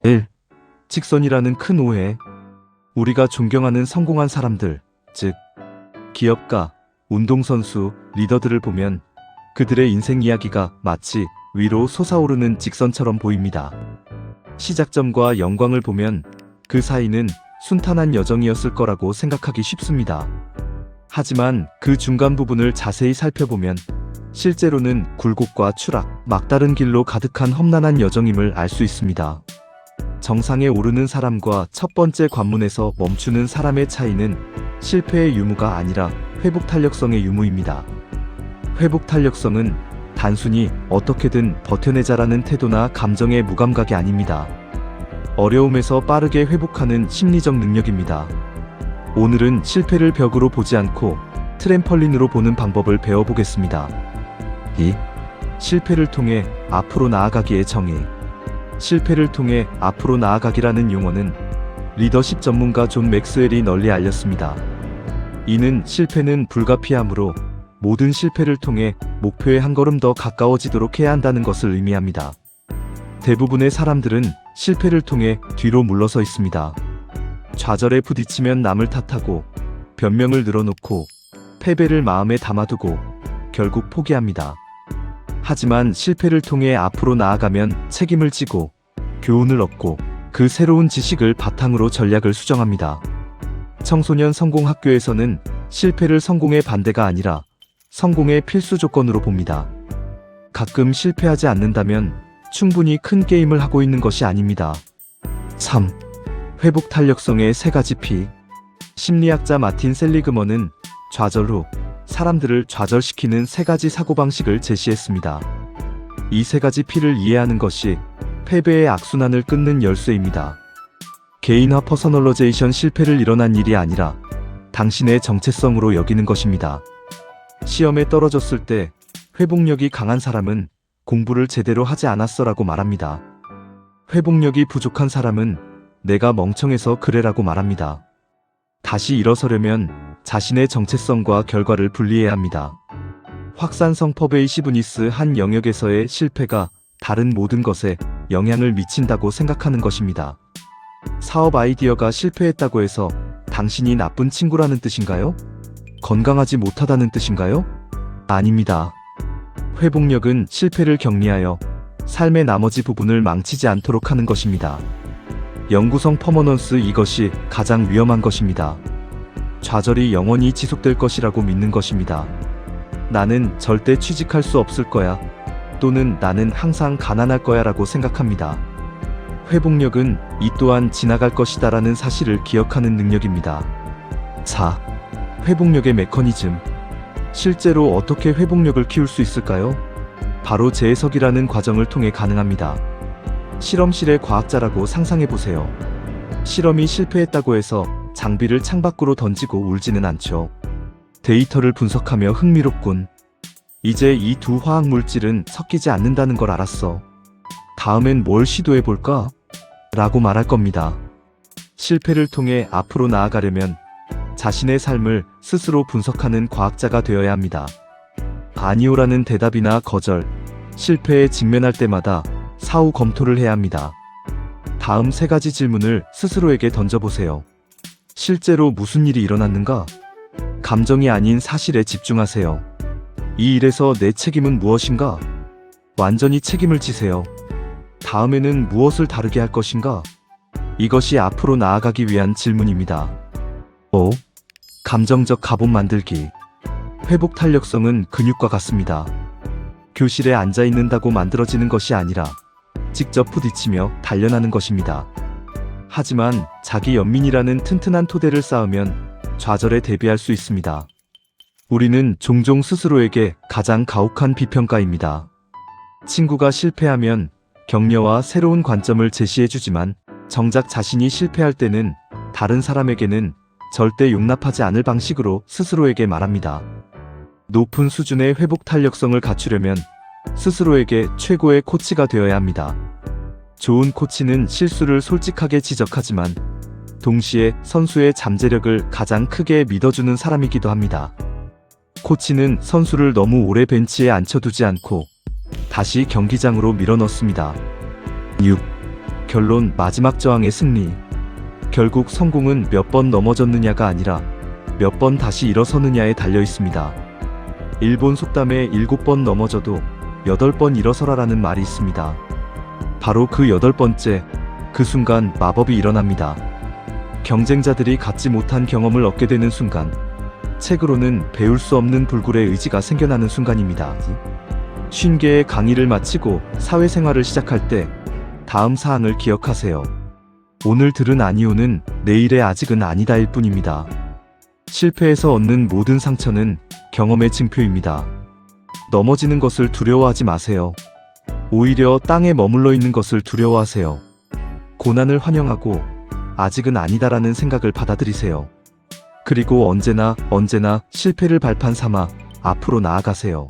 1. 직선이라는 큰 오해. 우리가 존경하는 성공한 사람들, 즉 기업가, 운동선수, 리더들을 보면 그들의 인생 이야기가 마치 위로 솟아오르는 직선처럼 보입니다. 시작점과 영광을 보면 그 사이는 순탄한 여정이었을 거라고 생각하기 쉽습니다. 하지만 그 중간 부분을 자세히 살펴보면 실제로는 굴곡과 추락, 막다른 길로 가득한 험난한 여정임을 알 수 있습니다. 정상에 오르는 사람과 첫 번째 관문에서 멈추는 사람의 차이는 실패의 유무가 아니라 회복 탄력성의 유무입니다. 회복 탄력성은 단순히 어떻게든 버텨내자라는 태도나 감정의 무감각이 아닙니다. 어려움에서 빠르게 회복하는 심리적 능력입니다. 오늘은 실패를 벽으로 보지 않고 트램펄린으로 보는 방법을 배워보겠습니다. 2. 실패를 통해 앞으로 나아가기의 정의. 실패를 통해 앞으로 나아가기라는 용어는 리더십 전문가 존 맥스웰이 널리 알렸습니다. 이는 실패는 불가피하므로 모든 실패를 통해 목표에 한 걸음 더 가까워지도록 해야 한다는 것을 의미합니다. 대부분의 사람들은 실패를 통해 뒤로 물러서 있습니다. 좌절에 부딪히면 남을 탓하고 변명을 늘어놓고 패배를 마음에 담아두고 결국 포기합니다. 하지만 실패를 통해 앞으로 나아가면 책임을 지고 교훈을 얻고 그 새로운 지식을 바탕으로 전략을 수정합니다. 청소년 성공학교에서는 실패를 성공의 반대가 아니라 성공의 필수 조건으로 봅니다. 가끔 실패하지 않는다면 충분히 큰 게임을 하고 있는 것이 아닙니다. 3. 회복 탄력성의 3가지 P. 심리학자 마틴 셀리그먼은 좌절 후 사람들을 좌절시키는 3가지 사고방식을 제시했습니다. 이 3가지 P를 이해하는 것이 패배의 악순환을 끊는 열쇠입니다. 개인화 퍼서널러제이션. 실패를 일어난 일이 아니라 당신의 정체성으로 여기는 것입니다. 시험에 떨어졌을 때 회복력이 강한 사람은 공부를 제대로 하지 않았어라고 말합니다. 회복력이 부족한 사람은 내가 멍청해서 그래라고 말합니다. 다시 일어서려면 자신의 정체성과 결과를 분리해야 합니다. 확산성 퍼베이시브니스. 한 영역에서의 실패가 다른 모든 것에 영향을 미친다고 생각하는 것입니다. 사업 아이디어가 실패했다고 해서 당신이 나쁜 친구라는 뜻인가요? 건강하지 못하다는 뜻인가요? 아닙니다. 회복력은 실패를 격리하여 삶의 나머지 부분을 망치지 않도록 하는 것입니다. 영구성 퍼머넌스. 이것이 가장 위험한 것입니다. 좌절이 영원히 지속될 것이라고 믿는 것입니다. 나는 절대 취직할 수 없을 거야. 또는 나는 항상 가난할 거야 라고 생각합니다. 회복력은 이 또한 지나갈 것이다 라는 사실을 기억하는 능력입니다. 4. 회복력의 메커니즘. 실제로 어떻게 회복력을 키울 수 있을까요? 바로 재해석이라는 과정을 통해 가능합니다. 실험실의 과학자라고 상상해보세요. 실험이 실패했다고 해서 장비를 창밖으로 던지고 울지는 않죠. 데이터를 분석하며 흥미롭군. 이제 이 두 화학 물질은 섞이지 않는다는 걸 알았어. 다음엔 뭘 시도해볼까? 라고 말할 겁니다. 실패를 통해 앞으로 나아가려면 자신의 삶을 스스로 분석하는 과학자가 되어야 합니다. 아니오라는 대답이나 거절, 실패에 직면할 때마다 사후 검토를 해야 합니다. 다음 3가지 질문을 스스로에게 던져보세요. 실제로 무슨 일이 일어났는가? 감정이 아닌 사실에 집중하세요. 이 일에서 내 책임은 무엇인가? 완전히 책임을 지세요. 다음에는 무엇을 다르게 할 것인가? 이것이 앞으로 나아가기 위한 질문입니다. 5. 감정적 갑옷 만들기. 회복 탄력성은 근육과 같습니다. 교실에 앉아 있는다고 만들어지는 것이 아니라 직접 부딪히며 단련하는 것입니다. 하지만 자기 연민이라는 튼튼한 토대를 쌓으면 좌절에 대비할 수 있습니다. 우리는 종종 스스로에게 가장 가혹한 비평가입니다. 친구가 실패하면 격려와 새로운 관점을 제시해주지만 정작 자신이 실패할 때는 다른 사람에게는 절대 용납하지 않을 방식으로 스스로에게 말합니다. 높은 수준의 회복 탄력성을 갖추려면 스스로에게 최고의 코치가 되어야 합니다. 좋은 코치는 실수를 솔직하게 지적하지만 동시에 선수의 잠재력을 가장 크게 믿어주는 사람이기도 합니다. 코치는 선수를 너무 오래 벤치에 앉혀두지 않고 다시 경기장으로 밀어넣습니다. 6. 결론 마지막 저항의 승리. 결국 성공은 몇 번 넘어졌느냐가 아니라 몇 번 다시 일어서느냐에 달려 있습니다. 일본 속담에 7번 넘어져도 8번 일어서라라는 말이 있습니다. 바로 그 8번째, 그 순간 마법이 일어납니다. 경쟁자들이 갖지 못한 경험을 얻게 되는 순간, 책으로는 배울 수 없는 불굴의 의지가 생겨나는 순간입니다. 50개의 강의를 마치고 사회생활을 시작할 때 다음 사항을 기억하세요. 오늘 들은 아니오는 내일의 아직은 아니다일 뿐입니다. 실패에서 얻는 모든 상처는 경험의 징표입니다. 넘어지는 것을 두려워하지 마세요. 오히려 땅에 머물러 있는 것을 두려워하세요. 고난을 환영하고 아직은 아니다라는 생각을 받아들이세요. 그리고 언제나 실패를 발판 삼아 앞으로 나아가세요.